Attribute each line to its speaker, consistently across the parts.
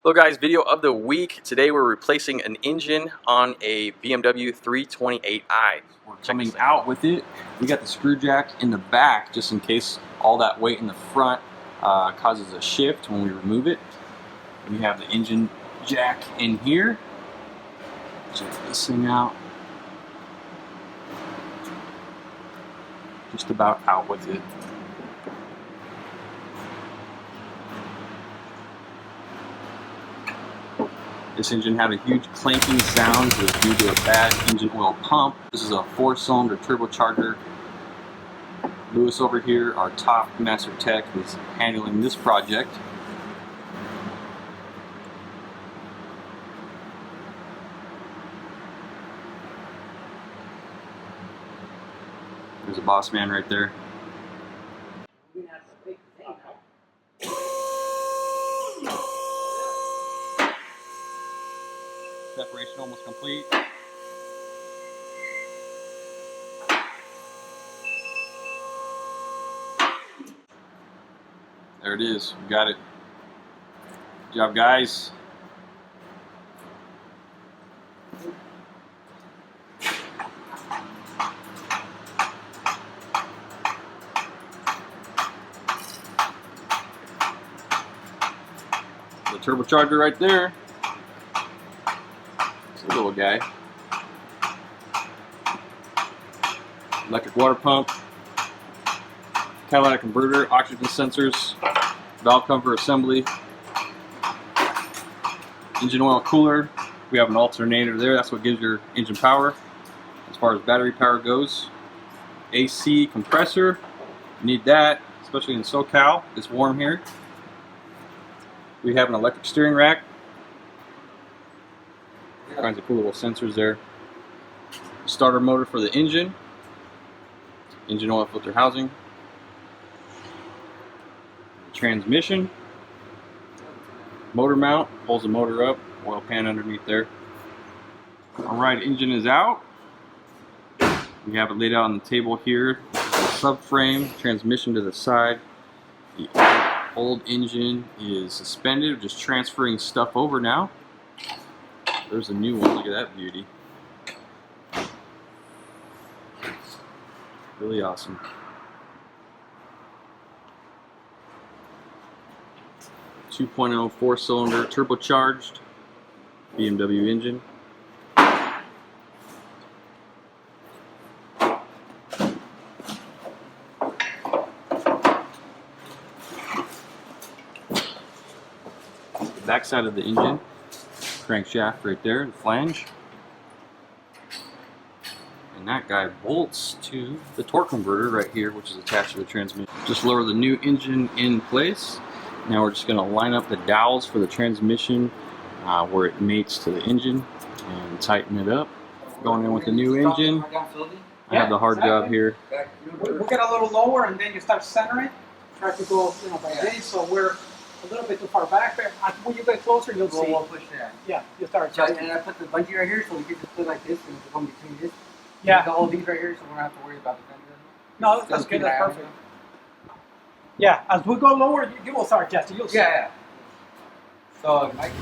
Speaker 1: Hello guys, video of the week. Today we're replacing an engine on a BMW 328i. We're coming out with it. We got the screw jack in the back just in case all that weight in the front causes a shift when we remove it. We have the engine jack in here. Check this thing out. Just about out with it. This engine had a huge clanking sound that was due to a bad engine oil pump. This is a 4-cylinder turbocharger. Lewis over here, our top master tech, is handling this project. There's a boss man right there. Separation almost complete. There it is. We got it. Good job, guys. The turbocharger right there. Little guy. Electric water pump, catalytic converter, oxygen sensors, valve cover assembly, engine oil cooler. We have an alternator there. That's what gives your engine power as far as battery power goes. AC compressor, you need that, especially in SoCal. It's warm here. We have an electric steering rack. All kinds of cool little sensors there. Starter motor for the engine. Engine oil filter housing. Transmission. Motor mount. Pulls the motor up. Oil pan underneath there. Alright, engine is out. We have it laid out on the table here. Subframe. Transmission to the side. The old engine is suspended. We're just transferring stuff over now. There's a new one. Look at that beauty. Really awesome. 2.0 4-cylinder turbocharged BMW engine. The back side of the engine. Crankshaft right there, the flange. And that guy bolts to the torque converter right here, which is attached to the transmission. Just lower the new engine in place. Now we're just going to line up the dowels for the transmission where it mates to the engine and tighten it up. Going in with the new engine. I have the hard job here.
Speaker 2: We'll get a little lower and then you start centering. Try to go, by this, so we're a little bit too far back, but when you get closer, you'll see.
Speaker 3: We'll push that.
Speaker 2: Yeah, you'll start adjusting.
Speaker 3: And I put the bungee right here, so we can just put like this and the one between this.
Speaker 2: Yeah.
Speaker 3: Got all these right here, so we don't have to worry about the fender.
Speaker 2: No, that's good. That's perfect. Yeah, as we go lower, you will start adjusting. You'll see.
Speaker 3: Yeah. So, Mike.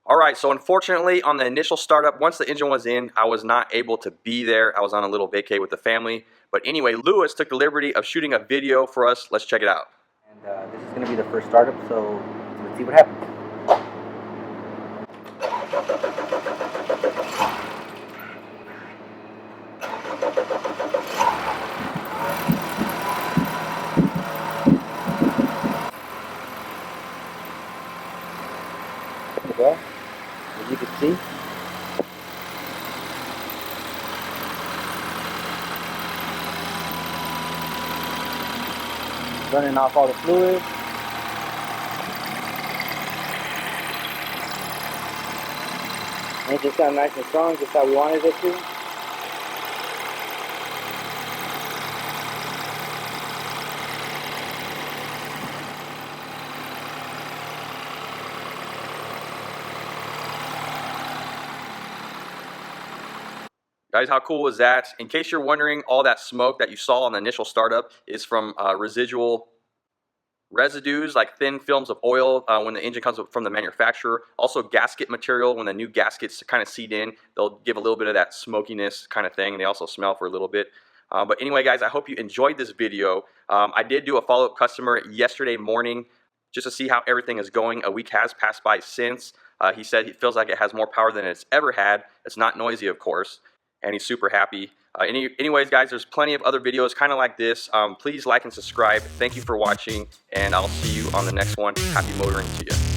Speaker 1: Alright, so unfortunately on the initial startup, once the engine was in, I was not able to be there. I was on a little vacay with the family. But anyway, Lewis took the liberty of shooting a video for us. Let's check it out.
Speaker 3: And this is going to be the first startup, so let's see what happens. Okay, as you can see, running off all the fluid. Engine sound nice and strong, just how we wanted it to.
Speaker 1: Guys, how cool was that? In case you're wondering, all that smoke that you saw on the initial startup is from residual residues, like thin films of oil when the engine comes from the manufacturer. Also gasket material, when the new gaskets kind of seat in, they'll give a little bit of that smokiness kind of thing. And they also smell for a little bit. But anyway, guys, I hope you enjoyed this video. I did do a follow-up customer yesterday morning just to see how everything is going. A week has passed by since. He said he feels like it has more power than it's ever had. It's not noisy, of course, and he's super happy. Anyways, guys, there's plenty of other videos kind of like this. Please like and subscribe. Thank you for watching, and I'll see you on the next one. Happy motoring to you.